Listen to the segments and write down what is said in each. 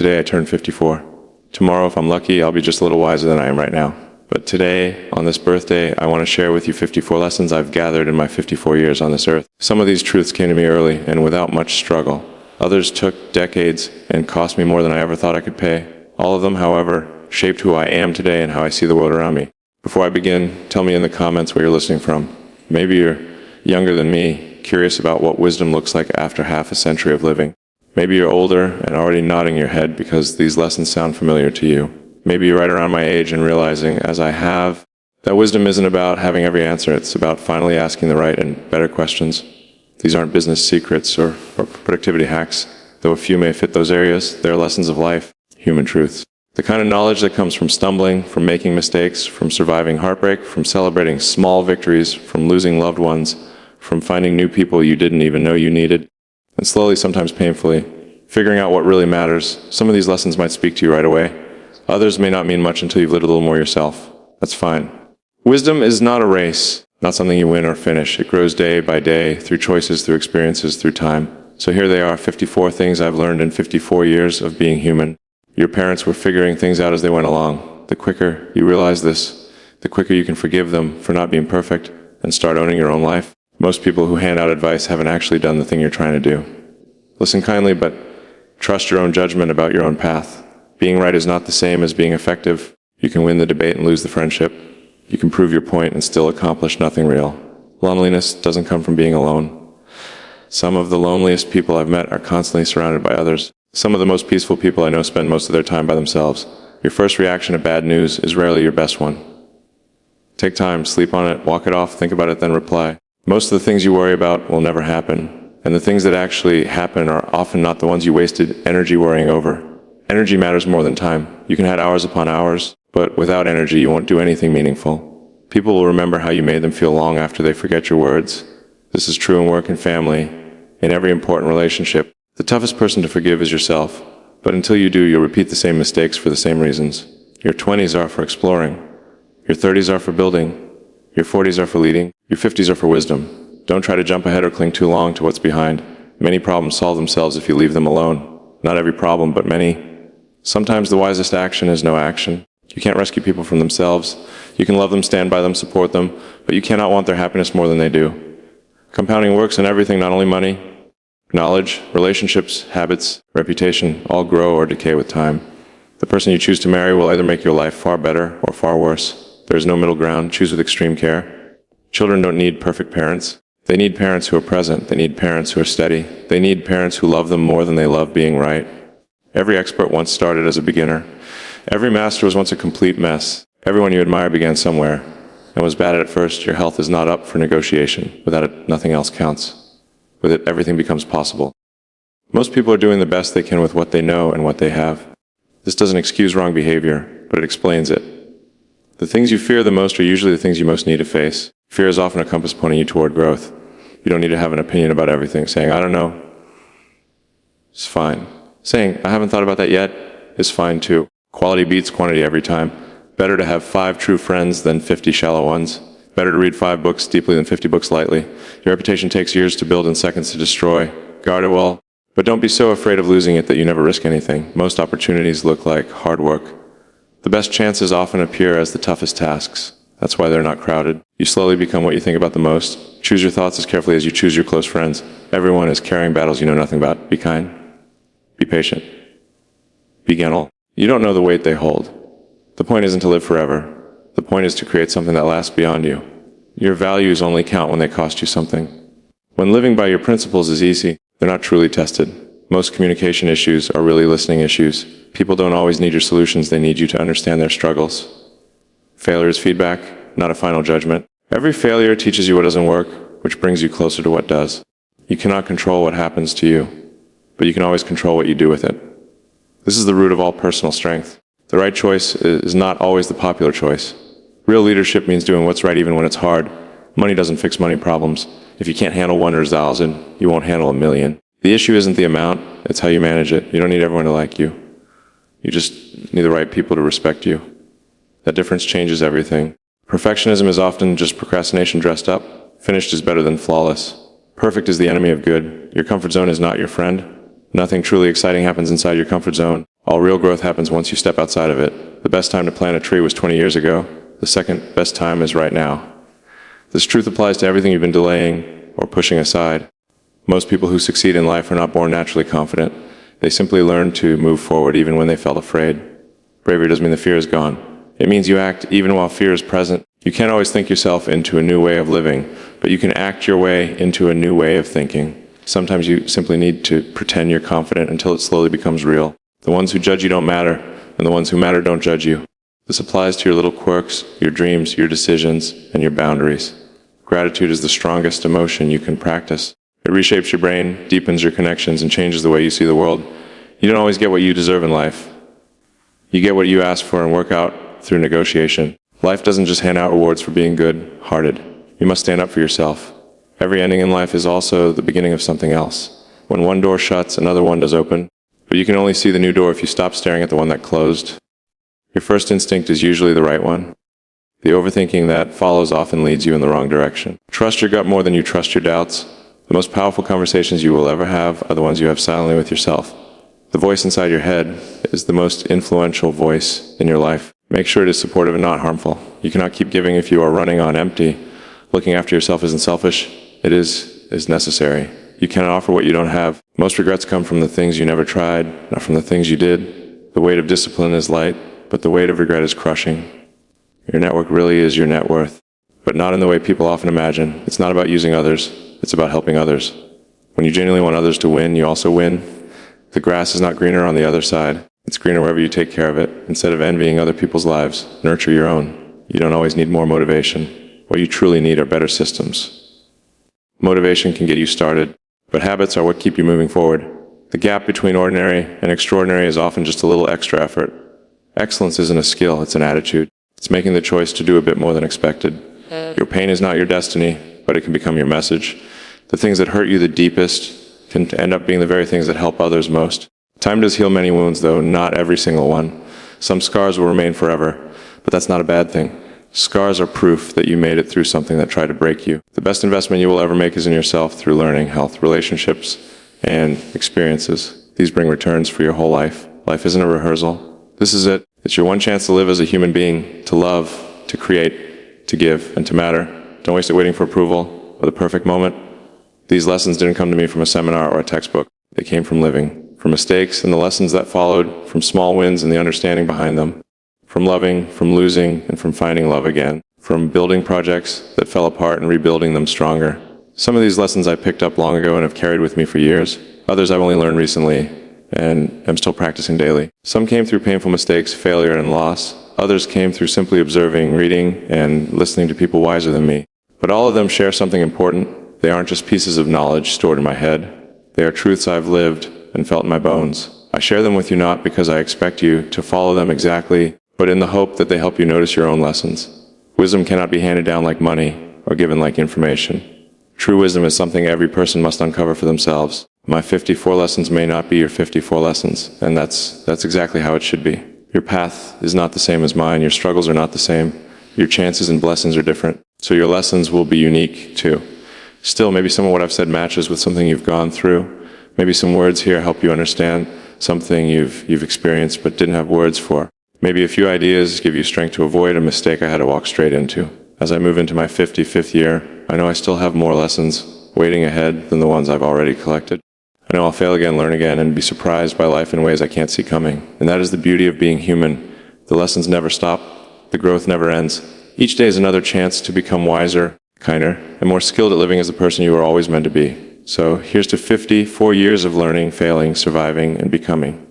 today I turn 54. Tomorrow, if I'm lucky, I'll be just a little wiser than I am right now. But today, on this birthday, I want to share with you 54 lessons I've gathered in my 54 years on this earth. Some of these truths came to me early and without much struggle. Others took decades and cost me more than I ever thought I could pay. All of them, however, shaped who I am today and how I see the world around me. Before I begin, tell me in the comments where you're listening from. Maybe you're younger than me, curious about what wisdom looks like after half a century of living. Maybe you're older and already nodding your head because these lessons sound familiar to you. Maybe you're right around my age and realizing, as I have, that wisdom isn't about having every answer. It's about finally asking the right and better questions. These aren't business secrets or productivity hacks, though a few may fit those areas. They're lessons of life, human truths. The kind of knowledge that comes from stumbling, from making mistakes, from surviving heartbreak, from celebrating small victories, from losing loved ones, from finding new people you didn't even know you needed, and slowly, sometimes painfully, figuring out what really matters. Some of these lessons might speak to you right away. Others may not mean much until you've lived a little more yourself. That's fine. Wisdom is not a race, not something you win or finish. It grows day by day, through choices, through experiences, through time. So here they are, 54 things I've learned in 54 years of being human. Your parents were figuring things out as they went along. The quicker you realize this, the quicker you can forgive them for not being perfect and start owning your own life. Most people who hand out advice haven't actually done the thing you're trying to do. Listen kindly, but trust your own judgment about your own path. Being right is not the same as being effective. You can win the debate and lose the friendship. You can prove your point and still accomplish nothing real. Loneliness doesn't come from being alone. Some of the loneliest people I've met are constantly surrounded by others. Some of the most peaceful people I know spend most of their time by themselves. Your first reaction to bad news is rarely your best one. Take time, sleep on it, walk it off, think about it, then reply. Most of the things you worry about will never happen, and the things that actually happen are often not the ones you wasted energy worrying over. Energy matters more than time. You can add hours upon hours, but without energy you won't do anything meaningful. People will remember how you made them feel long after they forget your words. This is true in work and family, in every important relationship. The toughest person to forgive is yourself, but until you do, you'll repeat the same mistakes for the same reasons. Your 20s are for exploring. Your 30s are for building. Your 40s are for leading. Your 50s are for wisdom. Don't try to jump ahead or cling too long to what's behind. Many problems solve themselves if you leave them alone. Not every problem, but many. Sometimes the wisest action is no action. You can't rescue people from themselves. You can love them, stand by them, support them, but you cannot want their happiness more than they do. Compounding works in everything, not only money. Knowledge, relationships, habits, reputation, all grow or decay with time. The person you choose to marry will either make your life far better or far worse. There is no middle ground. Choose with extreme care. Children don't need perfect parents. They need parents who are present. They need parents who are steady. They need parents who love them more than they love being right. Every expert once started as a beginner. Every master was once a complete mess. Everyone you admire began somewhere and was bad at it first. Your health is not up for negotiation. Without it, nothing else counts. With it, everything becomes possible. Most people are doing the best they can with what they know and what they have. This doesn't excuse wrong behavior, but it explains it. The things you fear the most are usually the things you most need to face. Fear is often a compass pointing you toward growth. You don't need to have an opinion about everything. Saying, I don't know, is fine. Saying, I haven't thought about that yet, is fine too. Quality beats quantity every time. Better to have 5 true friends than 50 shallow ones. Better to read 5 books deeply than 50 books lightly. Your reputation takes years to build and seconds to destroy. Guard it well, but don't be so afraid of losing it that you never risk anything. Most opportunities look like hard work. The best chances often appear as the toughest tasks. That's why they're not crowded. You slowly become what you think about the most. Choose your thoughts as carefully as you choose your close friends. Everyone is carrying battles you know nothing about. Be kind. Be patient. Be gentle. You don't know the weight they hold. The point isn't to live forever. The point is to create something that lasts beyond you. Your values only count when they cost you something. When living by your principles is easy, they're not truly tested. Most communication issues are really listening issues. People don't always need your solutions, they need you to understand their struggles. Failure is feedback, not a final judgment. Every failure teaches you what doesn't work, which brings you closer to what does. You cannot control what happens to you, but you can always control what you do with it. This is the root of all personal strength. The right choice is not always the popular choice. Real leadership means doing what's right even when it's hard. Money doesn't fix money problems. If you can't handle 100,000, you won't handle 1,000,000. The issue isn't the amount, it's how you manage it. You don't need everyone to like you. You just need the right people to respect you. That difference changes everything. Perfectionism is often just procrastination dressed up. Finished is better than flawless. Perfect is the enemy of good. Your comfort zone is not your friend. Nothing truly exciting happens inside your comfort zone. All real growth happens once you step outside of it. The best time to plant a tree was 20 years ago. The second best time is right now. This truth applies to everything you've been delaying or pushing aside. Most people who succeed in life are not born naturally confident. They simply learn to move forward even when they felt afraid. Bravery doesn't mean the fear is gone. It means you act even while fear is present. You can't always think yourself into a new way of living, but you can act your way into a new way of thinking. Sometimes you simply need to pretend you're confident until it slowly becomes real. The ones who judge you don't matter, and the ones who matter don't judge you. This applies to your little quirks, your dreams, your decisions, and your boundaries. Gratitude is the strongest emotion you can practice. It reshapes your brain, deepens your connections, and changes the way you see the world. You don't always get what you deserve in life. You get what you ask for and work out through negotiation. Life doesn't just hand out rewards for being good-hearted. You must stand up for yourself. Every ending in life is also the beginning of something else. When one door shuts, another one does open. But you can only see the new door if you stop staring at the one that closed. Your first instinct is usually the right one. The overthinking that follows often leads you in the wrong direction. Trust your gut more than you trust your doubts. The most powerful conversations you will ever have are the ones you have silently with yourself. The voice inside your head is the most influential voice in your life. Make sure it is supportive and not harmful. You cannot keep giving if you are running on empty. Looking after yourself isn't selfish. It is necessary. You cannot offer what you don't have. Most regrets come from the things you never tried, not from the things you did. The weight of discipline is light, but the weight of regret is crushing. Your network really is your net worth, but not in the way people often imagine. It's not about using others. It's about helping others. When you genuinely want others to win, you also win. The grass is not greener on the other side. It's greener wherever you take care of it. Instead of envying other people's lives, nurture your own. You don't always need more motivation. What you truly need are better systems. Motivation can get you started, but habits are what keep you moving forward. The gap between ordinary and extraordinary is often just a little extra effort. Excellence isn't a skill, it's an attitude. It's making the choice to do a bit more than expected. Your pain is not your destiny, but it can become your message. The things that hurt you the deepest can end up being the very things that help others most. Time does heal many wounds, though not every single one. Some scars will remain forever, but that's not a bad thing. Scars are proof that you made it through something that tried to break you. The best investment you will ever make is in yourself through learning, health, relationships, and experiences. These bring returns for your whole life. Life isn't a rehearsal. This is it. It's your one chance to live as a human being, to love, to create, to give, and to matter. Don't waste it waiting for approval or the perfect moment. These lessons didn't come to me from a seminar or a textbook. They came from living, from mistakes and the lessons that followed, from small wins and the understanding behind them, from loving, from losing, and from finding love again, from building projects that fell apart and rebuilding them stronger. Some of these lessons I picked up long ago and have carried with me for years. Others I've only learned recently and am still practicing daily. Some came through painful mistakes, failure, and loss. Others came through simply observing, reading, and listening to people wiser than me. But all of them share something important. They aren't just pieces of knowledge stored in my head. They are truths I've lived and felt in my bones. I share them with you not because I expect you to follow them exactly, but in the hope that they help you notice your own lessons. Wisdom cannot be handed down like money or given like information. True wisdom is something every person must uncover for themselves. My 54 lessons may not be your 54 lessons, and that's exactly how it should be. Your path is not the same as mine. Your struggles are not the same. Your chances and blessings are different. So your lessons will be unique too. Still, maybe some of what I've said matches with something you've gone through. Maybe some words here help you understand something you've experienced but didn't have words for. Maybe a few ideas give you strength to avoid a mistake I had to walk straight into. As I move into my 55th year, I know I still have more lessons waiting ahead than the ones I've already collected. I know I'll fail again, learn again, and be surprised by life in ways I can't see coming. And that is the beauty of being human. The lessons never stop. The growth never ends. Each day is another chance to become wiser, kinder, and more skilled at living as the person you were always meant to be. So here's to 54 years of learning, failing, surviving, and becoming.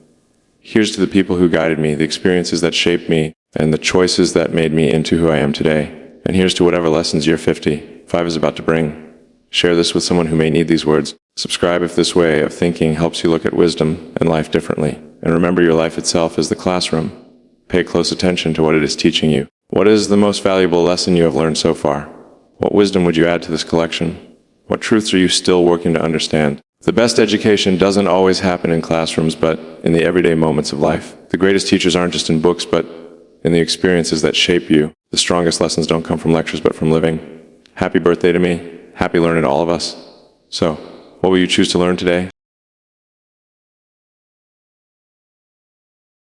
Here's to the people who guided me, the experiences that shaped me, and the choices that made me into who I am today. And here's to whatever lessons your 55 is about to bring. Share this with someone who may need these words. Subscribe if this way of thinking helps you look at wisdom and life differently. And remember, your life itself is the classroom. Pay close attention to what it is teaching you. What is the most valuable lesson you have learned so far? What wisdom would you add to this collection? What truths are you still working to understand? The best education doesn't always happen in classrooms, but in the everyday moments of life. The greatest teachers aren't just in books, but in the experiences that shape you. The strongest lessons don't come from lectures, but from living. Happy birthday to me. Happy learning to all of us. So, what will you choose to learn today?